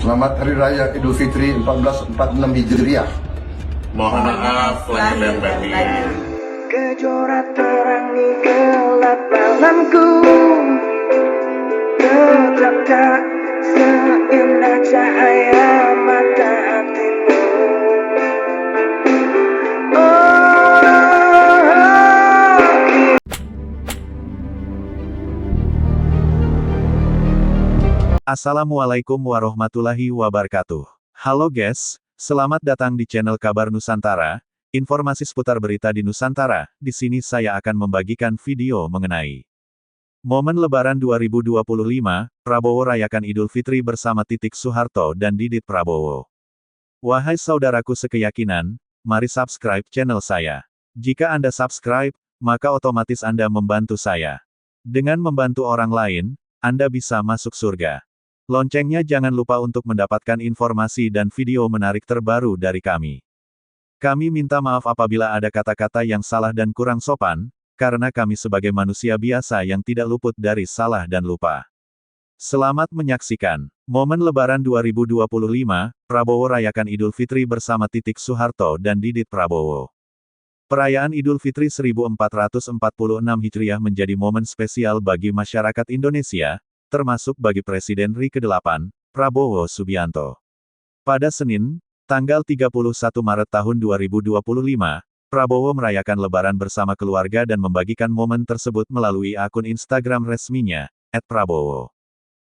Selamat Hari Raya Idul Fitri 1446 Hijriah. Mohon maaf lahir dan batin. Kejora terangi gelap malamku, tetap tak seindah cahaya mata hatimu. Assalamualaikum warahmatullahi wabarakatuh. Halo guys, selamat datang di channel Kabar Nusantara. Informasi seputar berita di Nusantara. Di sini saya akan membagikan video mengenai momen Lebaran 2025, Prabowo rayakan Idul Fitri bersama Titik Soeharto dan Didit Prabowo. Wahai saudaraku sekeyakinan, mari subscribe channel saya. Jika Anda subscribe, maka otomatis Anda membantu saya. Dengan membantu orang lain, Anda bisa masuk surga. Loncengnya jangan lupa untuk mendapatkan informasi dan video menarik terbaru dari kami. Kami minta maaf apabila ada kata-kata yang salah dan kurang sopan, karena kami sebagai manusia biasa yang tidak luput dari salah dan lupa. Selamat menyaksikan momen Lebaran 2025, Prabowo rayakan Idul Fitri bersama Titik Soeharto dan Didit Prabowo. Perayaan Idul Fitri 1446 Hijriah menjadi momen spesial bagi masyarakat Indonesia, termasuk bagi Presiden RI ke-8, Prabowo Subianto. Pada Senin, tanggal 31 Maret tahun 2025, Prabowo merayakan Lebaran bersama keluarga dan membagikan momen tersebut melalui akun Instagram resminya, @prabowo.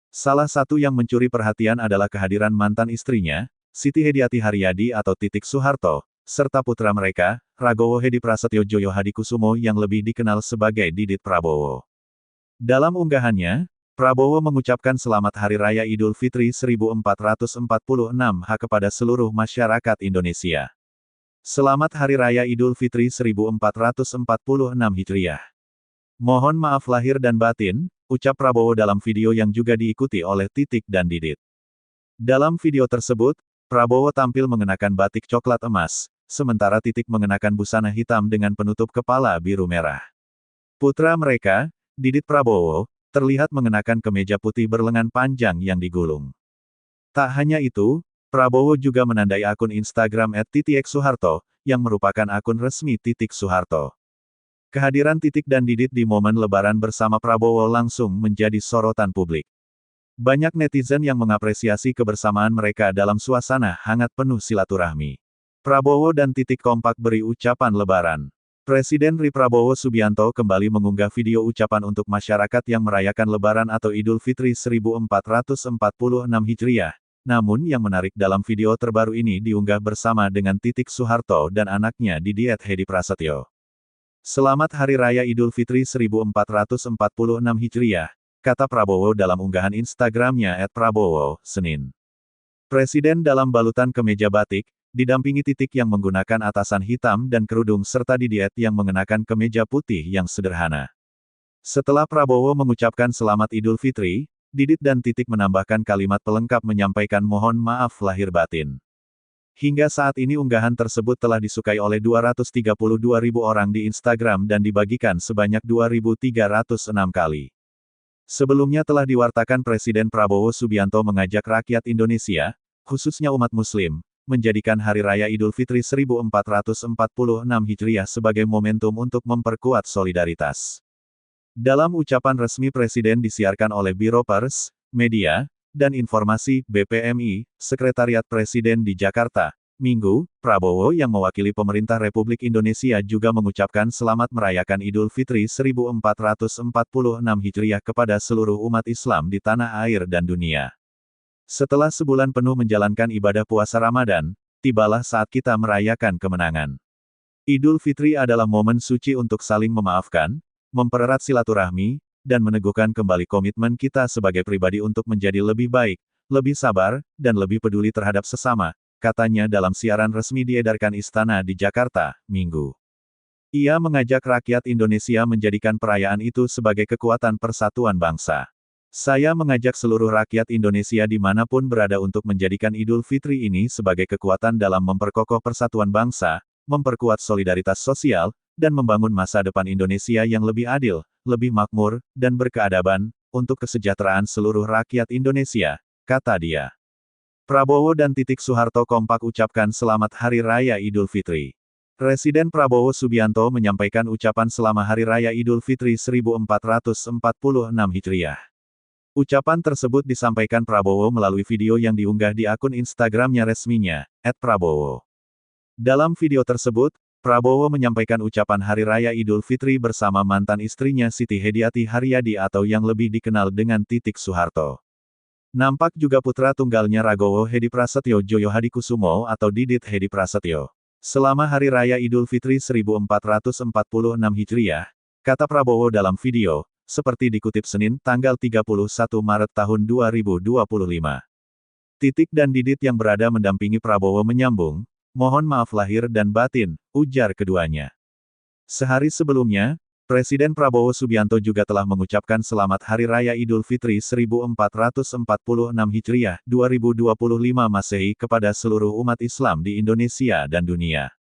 Salah satu yang mencuri perhatian adalah kehadiran mantan istrinya, Siti Hediati Haryadi atau Titik Soeharto, serta putra mereka, Ragowo Hedi Prasetyo Joyo Hadikusumo yang lebih dikenal sebagai Didit Prabowo. Dalam unggahannya, Prabowo mengucapkan selamat Hari Raya Idul Fitri 1446 kepada seluruh masyarakat Indonesia. Selamat Hari Raya Idul Fitri 1446 Hijriah. Mohon maaf lahir dan batin, ucap Prabowo dalam video yang juga diikuti oleh Titik dan Didit. Dalam video tersebut, Prabowo tampil mengenakan batik coklat emas, sementara Titik mengenakan busana hitam dengan penutup kepala biru merah. Putra mereka, Didit Prabowo, terlihat mengenakan kemeja putih berlengan panjang yang digulung. Tak hanya itu, Prabowo juga menandai akun Instagram @titixsoeharto, yang merupakan akun resmi Titik Soeharto. Kehadiran Titik dan Didit di momen Lebaran bersama Prabowo langsung menjadi sorotan publik. Banyak netizen yang mengapresiasi kebersamaan mereka dalam suasana hangat penuh silaturahmi. Prabowo dan Titik kompak beri ucapan Lebaran. Presiden RI Prabowo Subianto kembali mengunggah video ucapan untuk masyarakat yang merayakan Lebaran atau Idul Fitri 1446 Hijriah. Namun yang menarik dalam video terbaru ini diunggah bersama dengan Titik Soeharto dan anaknya Didit Hedi Prasetyo. Selamat Hari Raya Idul Fitri 1446 Hijriah, kata Prabowo dalam unggahan Instagramnya @prabowo, Senin. Presiden dalam balutan kemeja batik, didampingi Titik yang menggunakan atasan hitam dan kerudung serta Didit yang mengenakan kemeja putih yang sederhana. Setelah Prabowo mengucapkan selamat Idul Fitri, Didit dan Titik menambahkan kalimat pelengkap menyampaikan mohon maaf lahir batin. Hingga saat ini unggahan tersebut telah disukai oleh 232.000 orang di Instagram dan dibagikan sebanyak 2.306 kali. Sebelumnya telah diwartakan Presiden Prabowo Subianto mengajak rakyat Indonesia, khususnya umat Muslim, menjadikan Hari Raya Idul Fitri 1446 Hijriah sebagai momentum untuk memperkuat solidaritas. Dalam ucapan resmi Presiden disiarkan oleh Biro Pers, Media, dan Informasi, BPMI, Sekretariat Presiden di Jakarta, Minggu, Prabowo yang mewakili pemerintah Republik Indonesia juga mengucapkan selamat merayakan Idul Fitri 1446 Hijriah kepada seluruh umat Islam di tanah air dan dunia. Setelah sebulan penuh menjalankan ibadah puasa Ramadan, tibalah saat kita merayakan kemenangan. Idul Fitri adalah momen suci untuk saling memaafkan, mempererat silaturahmi, dan meneguhkan kembali komitmen kita sebagai pribadi untuk menjadi lebih baik, lebih sabar, dan lebih peduli terhadap sesama, katanya dalam siaran resmi diedarkan Istana di Jakarta, Minggu. Ia mengajak rakyat Indonesia menjadikan perayaan itu sebagai kekuatan persatuan bangsa. Saya mengajak seluruh rakyat Indonesia dimanapun berada untuk menjadikan Idul Fitri ini sebagai kekuatan dalam memperkokoh persatuan bangsa, memperkuat solidaritas sosial, dan membangun masa depan Indonesia yang lebih adil, lebih makmur, dan berkeadaban, untuk kesejahteraan seluruh rakyat Indonesia, kata dia. Prabowo dan Titik Soeharto kompak ucapkan selamat Hari Raya Idul Fitri. Presiden Prabowo Subianto menyampaikan ucapan selamat Hari Raya Idul Fitri 1446 Hijriah. Ucapan tersebut disampaikan Prabowo melalui video yang diunggah di akun Instagramnya resminya, @prabowo. Dalam video tersebut, Prabowo menyampaikan ucapan Hari Raya Idul Fitri bersama mantan istrinya Siti Hediati Haryadi atau yang lebih dikenal dengan Titik Soeharto. Nampak juga putra tunggalnya Ragowo Hedi Prasetyo Joyo Hadikusumo atau Didit Hedi Prasetyo. Selama Hari Raya Idul Fitri 1446 Hijriah, kata Prabowo dalam video, seperti dikutip Senin tanggal 31 Maret tahun 2025. Titik dan Didit yang berada mendampingi Prabowo menyambung, "Mohon maaf lahir dan batin," ujar keduanya. Sehari sebelumnya, Presiden Prabowo Subianto juga telah mengucapkan selamat Hari Raya Idul Fitri 1446 Hijriah 2025 Masehi kepada seluruh umat Islam di Indonesia dan dunia.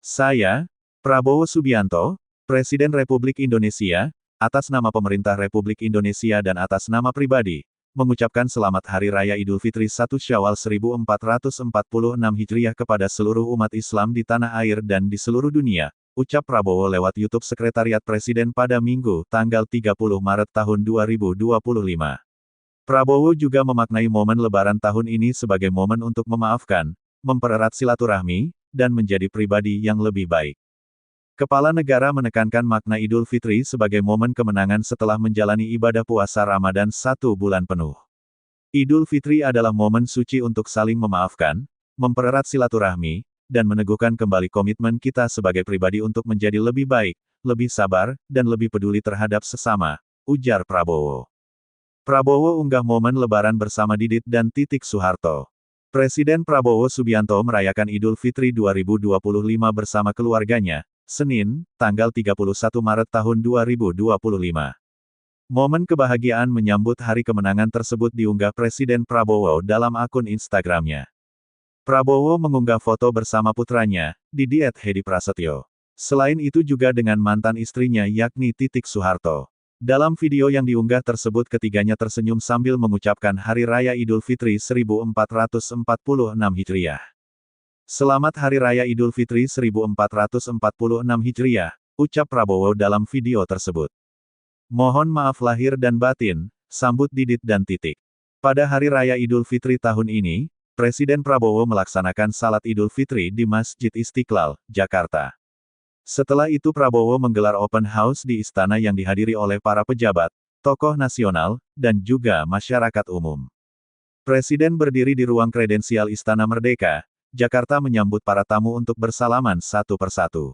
Saya, Prabowo Subianto, Presiden Republik Indonesia, atas nama pemerintah Republik Indonesia dan atas nama pribadi, mengucapkan selamat Hari Raya Idul Fitri 1 Syawal 1446 Hijriah kepada seluruh umat Islam di tanah air dan di seluruh dunia, ucap Prabowo lewat YouTube Sekretariat Presiden pada Minggu, tanggal 30 Maret tahun 2025. Prabowo juga memaknai momen Lebaran tahun ini sebagai momen untuk memaafkan, mempererat silaturahmi, dan menjadi pribadi yang lebih baik. Kepala negara menekankan makna Idul Fitri sebagai momen kemenangan setelah menjalani ibadah puasa Ramadan 1 bulan penuh. Idul Fitri adalah momen suci untuk saling memaafkan, mempererat silaturahmi, dan meneguhkan kembali komitmen kita sebagai pribadi untuk menjadi lebih baik, lebih sabar, dan lebih peduli terhadap sesama, ujar Prabowo. Prabowo unggah momen Lebaran bersama Didit dan Titik Soeharto. Presiden Prabowo Subianto merayakan Idul Fitri 2025 bersama keluarganya, Senin, tanggal 31 Maret tahun 2025. Momen kebahagiaan menyambut hari kemenangan tersebut diunggah Presiden Prabowo dalam akun Instagramnya. Prabowo mengunggah foto bersama putranya, Didit Hedi Prasetyo. Selain itu juga dengan mantan istrinya yakni Titik Soeharto. Dalam video yang diunggah tersebut ketiganya tersenyum sambil mengucapkan Hari Raya Idul Fitri 1446 Hijriah. Selamat Hari Raya Idul Fitri 1446 Hijriah, ucap Prabowo dalam video tersebut. Mohon maaf lahir dan batin, sambut Didit dan Titik. Pada Hari Raya Idul Fitri tahun ini, Presiden Prabowo melaksanakan Salat Idul Fitri di Masjid Istiqlal, Jakarta. Setelah itu Prabowo menggelar open house di istana yang dihadiri oleh para pejabat, tokoh nasional, dan juga masyarakat umum. Presiden berdiri di ruang kredensial Istana Merdeka, Jakarta menyambut para tamu untuk bersalaman satu persatu.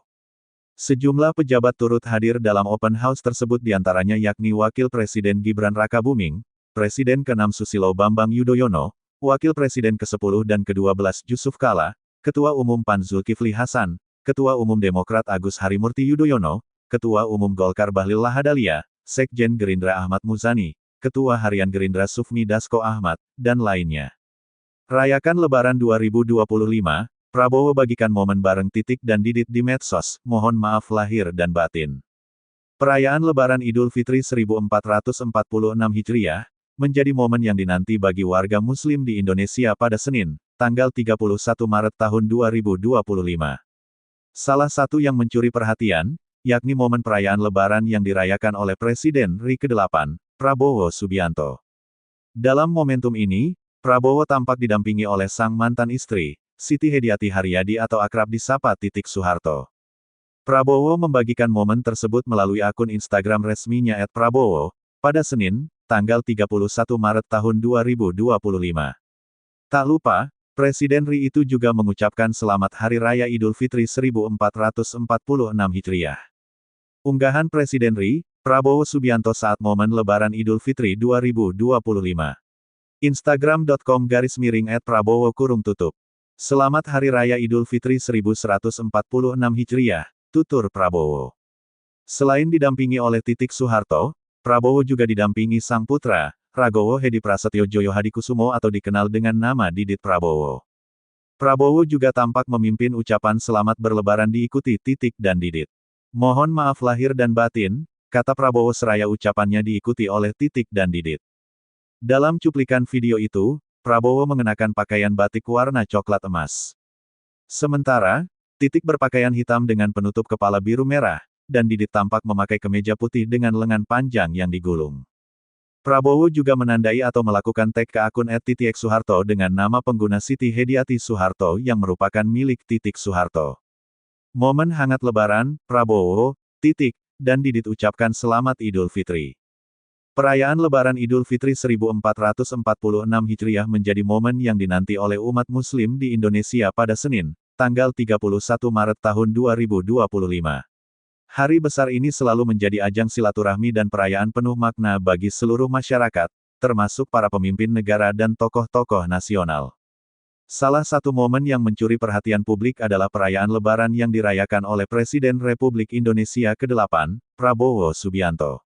Sejumlah pejabat turut hadir dalam open house tersebut diantaranya yakni Wakil Presiden Gibran Rakabuming, Presiden ke-6 Susilo Bambang Yudhoyono, Wakil Presiden ke-10 dan ke-12 Yusuf Kala, Ketua Umum PAN Zulkifli Hasan, Ketua Umum Demokrat Agus Harimurti Yudhoyono, Ketua Umum Golkar Bahlil Lahadalia, Sekjen Gerindra Ahmad Muzani, Ketua Harian Gerindra Sufmi Dasko Ahmad, dan lainnya. Rayakan Lebaran 2025, Prabowo bagikan momen bareng Titik dan Didit di medsos, mohon maaf lahir dan batin. Perayaan Lebaran Idul Fitri 1446 Hijriah, menjadi momen yang dinanti bagi warga Muslim di Indonesia pada Senin, tanggal 31 Maret tahun 2025. Salah satu yang mencuri perhatian, yakni momen perayaan Lebaran yang dirayakan oleh Presiden RI ke-8, Prabowo Subianto. Dalam momentum ini, Prabowo tampak didampingi oleh sang mantan istri, Siti Hediati Haryadi atau akrab disapa Titik Soeharto. Prabowo membagikan momen tersebut melalui akun Instagram resminya @prabowo, pada Senin, tanggal 31 Maret tahun 2025. Tak lupa, Presiden RI itu juga mengucapkan selamat Hari Raya Idul Fitri 1446 Hijriah. Unggahan Presiden RI, Prabowo Subianto saat momen Lebaran Idul Fitri 2025. Instagram.com/@prabowo_. Selamat Hari Raya Idul Fitri 1146 Hijriah, tutur Prabowo. Selain didampingi oleh Titik Soeharto, Prabowo juga didampingi sang putra, Ragowo Hedi Prasetyo Joyo Hadikusumo atau dikenal dengan nama Didit Prabowo. Prabowo juga tampak memimpin ucapan selamat berlebaran diikuti Titik dan Didit. Mohon maaf lahir dan batin, kata Prabowo seraya ucapannya diikuti oleh Titik dan Didit. Dalam cuplikan video itu, Prabowo mengenakan pakaian batik warna coklat emas. Sementara, Titik berpakaian hitam dengan penutup kepala biru merah, dan Didit tampak memakai kemeja putih dengan lengan panjang yang digulung. Prabowo juga menandai atau melakukan tag ke akun @titieksuharto dengan nama pengguna Siti Hediati Soeharto yang merupakan milik Titik Soeharto. Momen hangat Lebaran, Prabowo, Titik, dan Didit ucapkan Selamat Idul Fitri. Perayaan Lebaran Idul Fitri 1446 Hijriah menjadi momen yang dinanti oleh umat Muslim di Indonesia pada Senin, tanggal 31 Maret tahun 2025. Hari besar ini selalu menjadi ajang silaturahmi dan perayaan penuh makna bagi seluruh masyarakat, termasuk para pemimpin negara dan tokoh-tokoh nasional. Salah satu momen yang mencuri perhatian publik adalah perayaan Lebaran yang dirayakan oleh Presiden Republik Indonesia ke-8, Prabowo Subianto.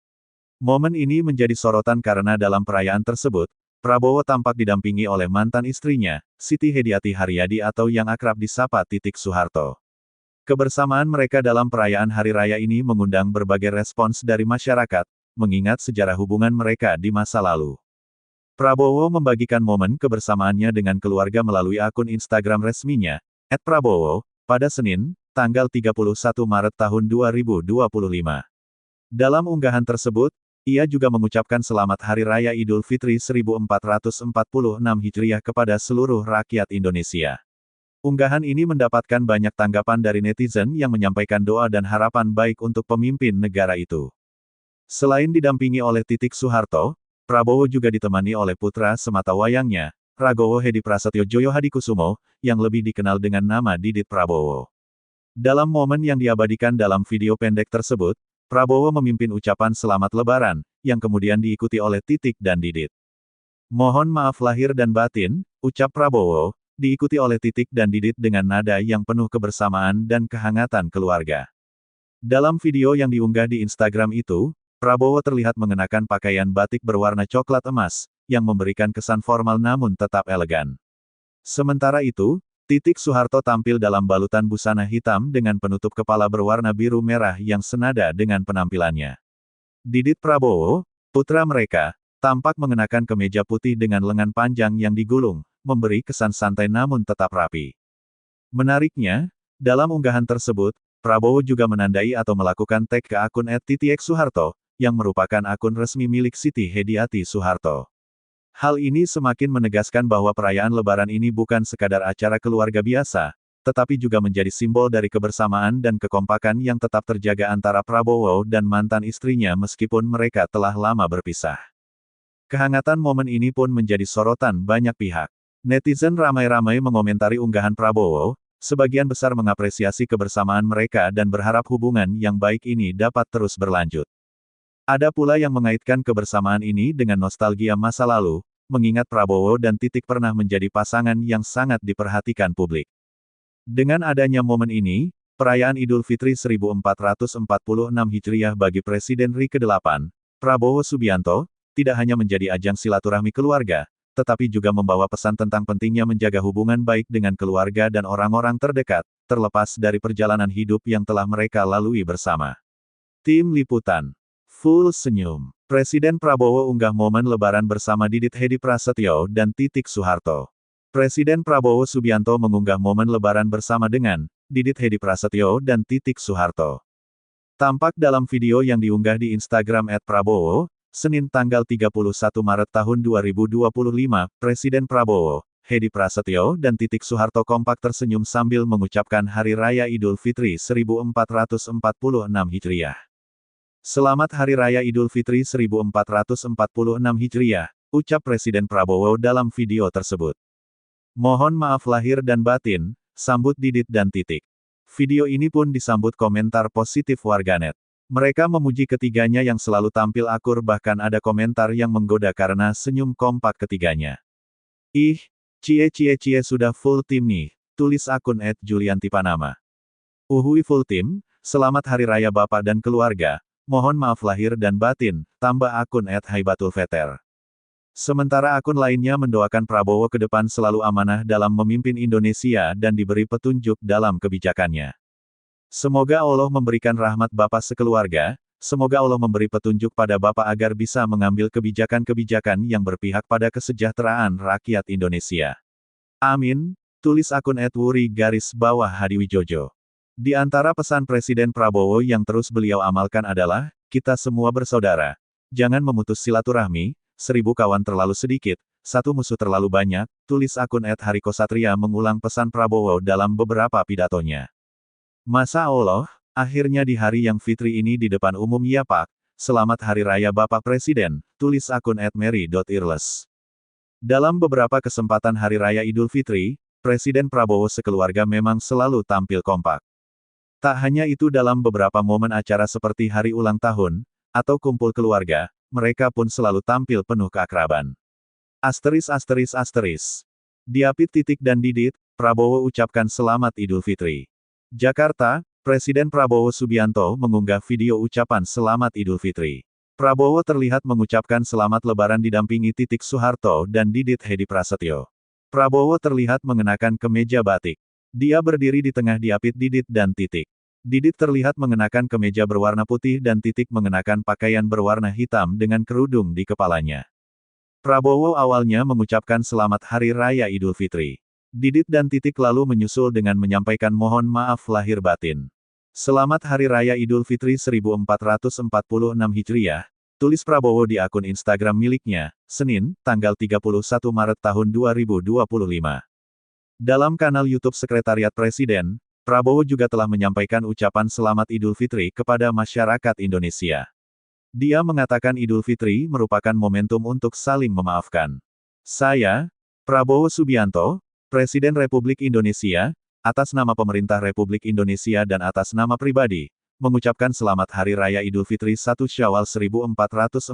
Momen ini menjadi sorotan karena dalam perayaan tersebut, Prabowo tampak didampingi oleh mantan istrinya, Siti Hediati Haryadi atau yang akrab disapa Titik Soeharto. Kebersamaan mereka dalam perayaan Hari Raya ini mengundang berbagai respons dari masyarakat, mengingat sejarah hubungan mereka di masa lalu. Prabowo membagikan momen kebersamaannya dengan keluarga melalui akun Instagram resminya, @prabowo, pada Senin, tanggal 31 Maret tahun 2025. Dalam unggahan tersebut, ia juga mengucapkan Selamat Hari Raya Idul Fitri 1446 Hijriah kepada seluruh rakyat Indonesia. Unggahan ini mendapatkan banyak tanggapan dari netizen yang menyampaikan doa dan harapan baik untuk pemimpin negara itu. Selain didampingi oleh Titik Soeharto, Prabowo juga ditemani oleh putra sematawayangnya, Ragowo Hedi Prasetyo Joyo Hadikusumo, yang lebih dikenal dengan nama Didit Prabowo. Dalam momen yang diabadikan dalam video pendek tersebut, Prabowo memimpin ucapan Selamat Lebaran, yang kemudian diikuti oleh Titik dan Didit. Mohon maaf lahir dan batin, ucap Prabowo, diikuti oleh Titik dan Didit dengan nada yang penuh kebersamaan dan kehangatan keluarga. Dalam video yang diunggah di Instagram itu, Prabowo terlihat mengenakan pakaian batik berwarna coklat emas, yang memberikan kesan formal namun tetap elegan. Sementara itu, Titik Soeharto tampil dalam balutan busana hitam dengan penutup kepala berwarna biru merah yang senada dengan penampilannya. Didit Prabowo, putra mereka, tampak mengenakan kemeja putih dengan lengan panjang yang digulung, memberi kesan santai namun tetap rapi. Menariknya, dalam unggahan tersebut, Prabowo juga menandai atau melakukan tag ke akun @titieksuharto, yang merupakan akun resmi milik Siti Hediati Soeharto. Hal ini semakin menegaskan bahwa perayaan Lebaran ini bukan sekadar acara keluarga biasa, tetapi juga menjadi simbol dari kebersamaan dan kekompakan yang tetap terjaga antara Prabowo dan mantan istrinya meskipun mereka telah lama berpisah. Kehangatan momen ini pun menjadi sorotan banyak pihak. Netizen ramai-ramai mengomentari unggahan Prabowo, sebagian besar mengapresiasi kebersamaan mereka dan berharap hubungan yang baik ini dapat terus berlanjut. Ada pula yang mengaitkan kebersamaan ini dengan nostalgia masa lalu, mengingat Prabowo dan Titik pernah menjadi pasangan yang sangat diperhatikan publik. Dengan adanya momen ini, perayaan Idul Fitri 1446 Hijriah bagi Presiden RI ke-8, Prabowo Subianto, tidak hanya menjadi ajang silaturahmi keluarga, tetapi juga membawa pesan tentang pentingnya menjaga hubungan baik dengan keluarga dan orang-orang terdekat, terlepas dari perjalanan hidup yang telah mereka lalui bersama. Tim Liputan. Full senyum. Presiden Prabowo unggah momen Lebaran bersama Didit Hedi Prasetyo dan Titik Soeharto. Presiden Prabowo Subianto mengunggah momen Lebaran bersama dengan Didit Hedi Prasetyo dan Titik Soeharto. Tampak dalam video yang diunggah di Instagram @prabowo, Senin tanggal 31 Maret tahun 2025, Presiden Prabowo, Hedi Prasetyo dan Titik Soeharto kompak tersenyum sambil mengucapkan Hari Raya Idul Fitri 1446 Hijriah. Selamat Hari Raya Idul Fitri 1446 Hijriah, ucap Presiden Prabowo dalam video tersebut. Mohon maaf lahir dan batin, sambut Didit dan Titik. Video ini pun disambut komentar positif warganet. Mereka memuji ketiganya yang selalu tampil akur, bahkan ada komentar yang menggoda karena senyum kompak ketiganya. Ih, cie sudah full tim nih, tulis akun @juliantipanama. Uhui full tim, selamat Hari Raya Bapak dan keluarga, mohon maaf lahir dan batin, tambah akun @haibatulveter. Sementara akun lainnya mendoakan Prabowo ke depan selalu amanah dalam memimpin Indonesia dan diberi petunjuk dalam kebijakannya. Semoga Allah memberikan rahmat Bapak sekeluarga, semoga Allah memberi petunjuk pada Bapak agar bisa mengambil kebijakan-kebijakan yang berpihak pada kesejahteraan rakyat Indonesia. Amin, tulis akun @wuri_hadiwijojo. Di antara pesan Presiden Prabowo yang terus beliau amalkan adalah, kita semua bersaudara. Jangan memutus silaturahmi, 1000 kawan terlalu sedikit, 1 musuh terlalu banyak, tulis akun @harikosatria mengulang pesan Prabowo dalam beberapa pidatonya. Masya Allah, akhirnya di hari yang fitri ini di depan umum ya Pak, selamat Hari Raya Bapak Presiden, tulis akun @mary.irles. Dalam beberapa kesempatan Hari Raya Idul Fitri, Presiden Prabowo sekeluarga memang selalu tampil kompak. Tak hanya itu dalam beberapa momen acara seperti hari ulang tahun, atau kumpul keluarga, mereka pun selalu tampil penuh keakraban. *******. Diapit Titik dan Didit, Prabowo ucapkan selamat Idul Fitri. Jakarta, Presiden Prabowo Subianto mengunggah video ucapan selamat Idul Fitri. Prabowo terlihat mengucapkan selamat lebaran didampingi Titik Soeharto dan Didit Hedi Prasetyo. Prabowo terlihat mengenakan kemeja batik. Dia berdiri di tengah diapit Didit dan Titik. Didit terlihat mengenakan kemeja berwarna putih dan Titik mengenakan pakaian berwarna hitam dengan kerudung di kepalanya. Prabowo awalnya mengucapkan selamat Hari Raya Idul Fitri. Didit dan Titik lalu menyusul dengan menyampaikan mohon maaf lahir batin. Selamat Hari Raya Idul Fitri 1446 Hijriah, tulis Prabowo di akun Instagram miliknya, Senin, tanggal 31 Maret tahun 2025. Dalam kanal YouTube Sekretariat Presiden, Prabowo juga telah menyampaikan ucapan selamat Idul Fitri kepada masyarakat Indonesia. Dia mengatakan Idul Fitri merupakan momentum untuk saling memaafkan. Saya, Prabowo Subianto, Presiden Republik Indonesia, atas nama pemerintah Republik Indonesia dan atas nama pribadi, mengucapkan selamat Hari Raya Idul Fitri 1 Syawal 1446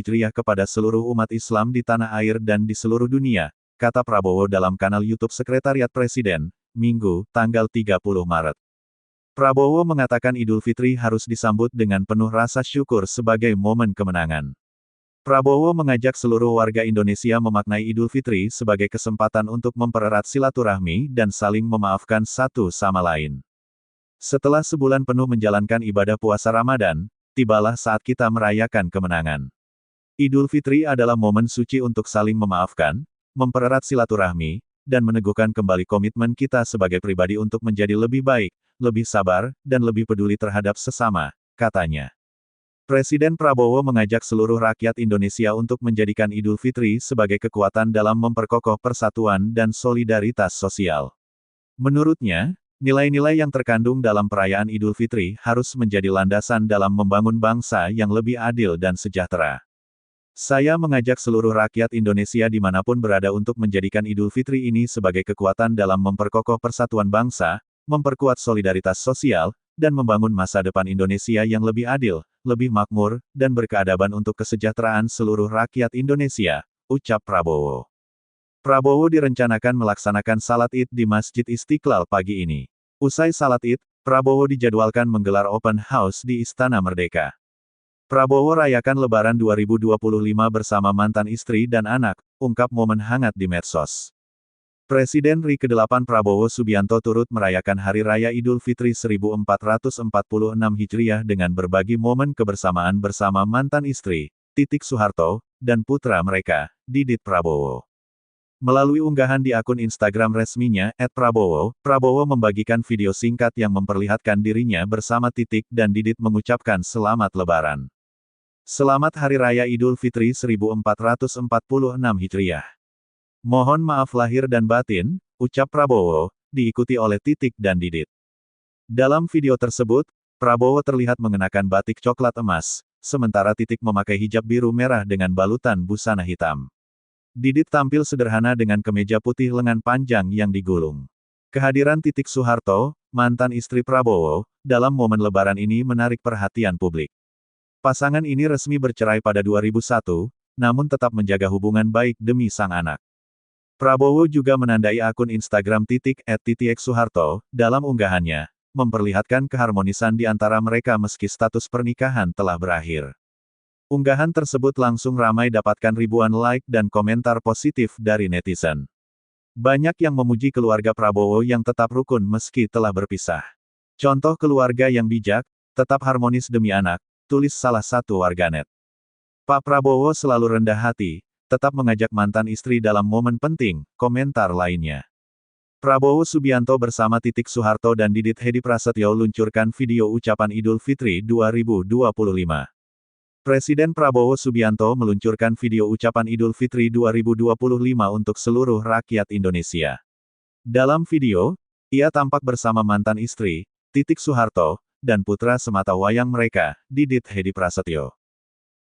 Hijriah kepada seluruh umat Islam di tanah air dan di seluruh dunia, kata Prabowo dalam kanal YouTube Sekretariat Presiden, Minggu, tanggal 30 Maret. Prabowo mengatakan Idul Fitri harus disambut dengan penuh rasa syukur sebagai momen kemenangan. Prabowo mengajak seluruh warga Indonesia memaknai Idul Fitri sebagai kesempatan untuk mempererat silaturahmi dan saling memaafkan satu sama lain. Setelah sebulan penuh menjalankan ibadah puasa Ramadan, tibalah saat kita merayakan kemenangan. Idul Fitri adalah momen suci untuk saling memaafkan, mempererat silaturahmi, dan meneguhkan kembali komitmen kita sebagai pribadi untuk menjadi lebih baik, lebih sabar, dan lebih peduli terhadap sesama, katanya. Presiden Prabowo mengajak seluruh rakyat Indonesia untuk menjadikan Idul Fitri sebagai kekuatan dalam memperkokoh persatuan dan solidaritas sosial. Menurutnya, nilai-nilai yang terkandung dalam perayaan Idul Fitri harus menjadi landasan dalam membangun bangsa yang lebih adil dan sejahtera. Saya mengajak seluruh rakyat Indonesia dimanapun berada untuk menjadikan Idul Fitri ini sebagai kekuatan dalam memperkokoh persatuan bangsa, memperkuat solidaritas sosial, dan membangun masa depan Indonesia yang lebih adil, lebih makmur, dan berkeadaban untuk kesejahteraan seluruh rakyat Indonesia, ucap Prabowo. Prabowo direncanakan melaksanakan salat Id di Masjid Istiqlal pagi ini. Usai salat Id, Prabowo dijadwalkan menggelar open house di Istana Merdeka. Prabowo rayakan Lebaran 2025 bersama mantan istri dan anak, ungkap momen hangat di medsos. Presiden RI ke-8 Prabowo Subianto turut merayakan Hari Raya Idul Fitri 1446 Hijriah dengan berbagi momen kebersamaan bersama mantan istri, Titik Soeharto, dan putra mereka, Didit Prabowo. Melalui unggahan di akun Instagram resminya, @prabowo, Prabowo membagikan video singkat yang memperlihatkan dirinya bersama Titik dan Didit mengucapkan selamat Lebaran. Selamat Hari Raya Idul Fitri 1446 Hijriah. Mohon maaf lahir dan batin, ucap Prabowo, diikuti oleh Titik dan Didit. Dalam video tersebut, Prabowo terlihat mengenakan batik coklat emas, sementara Titik memakai hijab biru merah dengan balutan busana hitam. Didit tampil sederhana dengan kemeja putih lengan panjang yang digulung. Kehadiran Titik Soeharto, mantan istri Prabowo, dalam momen Lebaran ini menarik perhatian publik. Pasangan ini resmi bercerai pada 2001, namun tetap menjaga hubungan baik demi sang anak. Prabowo juga menandai akun Instagram Titik @titieksoeharto, dalam unggahannya, memperlihatkan keharmonisan di antara mereka meski status pernikahan telah berakhir. Unggahan tersebut langsung ramai dapatkan ribuan like dan komentar positif dari netizen. Banyak yang memuji keluarga Prabowo yang tetap rukun meski telah berpisah. Contoh keluarga yang bijak, tetap harmonis demi anak, tulis salah satu warganet. Pak Prabowo selalu rendah hati, tetap mengajak mantan istri dalam momen penting, komentar lainnya. Prabowo Subianto bersama Titik Soeharto dan Didit Hedi Prasetyo luncurkan video ucapan Idul Fitri 2025. Presiden Prabowo Subianto meluncurkan video ucapan Idul Fitri 2025 untuk seluruh rakyat Indonesia. Dalam video, ia tampak bersama mantan istri, Titik Soeharto, dan putra sematawayang mereka, Didit Hedi Prasetyo.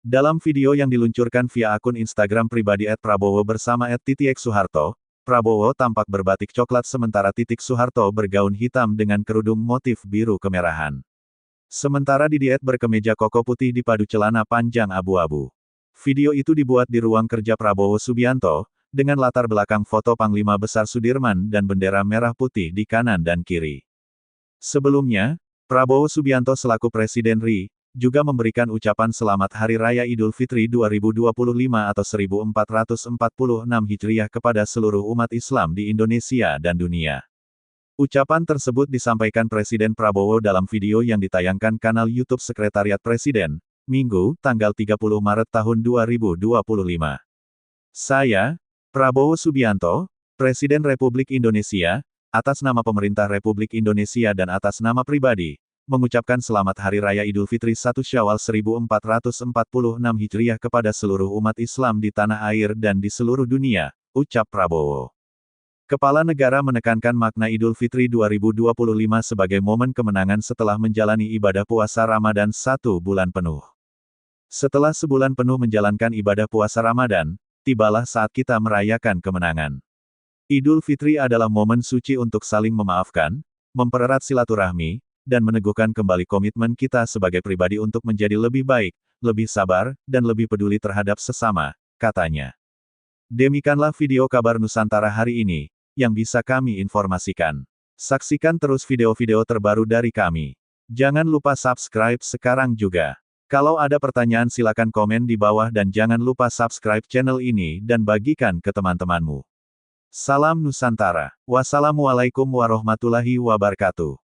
Dalam video yang diluncurkan via akun Instagram pribadi @prabowo bersama @titiek Soeharto, Prabowo tampak berbatik coklat sementara Titik Soeharto bergaun hitam dengan kerudung motif biru kemerahan. Sementara Didit berkemeja koko putih dipadu celana panjang abu-abu. Video itu dibuat di ruang kerja Prabowo Subianto, dengan latar belakang foto Panglima Besar Sudirman dan bendera merah putih di kanan dan kiri. Sebelumnya, Prabowo Subianto selaku Presiden RI, juga memberikan ucapan selamat Hari Raya Idul Fitri 2025 atau 1446 Hijriah kepada seluruh umat Islam di Indonesia dan dunia. Ucapan tersebut disampaikan Presiden Prabowo dalam video yang ditayangkan kanal YouTube Sekretariat Presiden, Minggu, tanggal 30 Maret tahun 2025. Saya, Prabowo Subianto, Presiden Republik Indonesia, atas nama pemerintah Republik Indonesia dan atas nama pribadi, mengucapkan selamat Hari Raya Idul Fitri 1 Syawal 1446 Hijriah kepada seluruh umat Islam di tanah air dan di seluruh dunia, ucap Prabowo. Kepala negara menekankan makna Idul Fitri 2025 sebagai momen kemenangan setelah menjalani ibadah puasa Ramadan 1 bulan penuh. Setelah sebulan penuh menjalankan ibadah puasa Ramadan, tibalah saat kita merayakan kemenangan. Idul Fitri adalah momen suci untuk saling memaafkan, mempererat silaturahmi, dan meneguhkan kembali komitmen kita sebagai pribadi untuk menjadi lebih baik, lebih sabar, dan lebih peduli terhadap sesama, katanya. Demikianlah video kabar Nusantara hari ini, yang bisa kami informasikan. Saksikan terus video-video terbaru dari kami. Jangan lupa subscribe sekarang juga. Kalau ada pertanyaan silakan komen di bawah dan jangan lupa subscribe channel ini dan bagikan ke teman-temanmu. Salam Nusantara. Wassalamualaikum warahmatullahi wabarakatuh.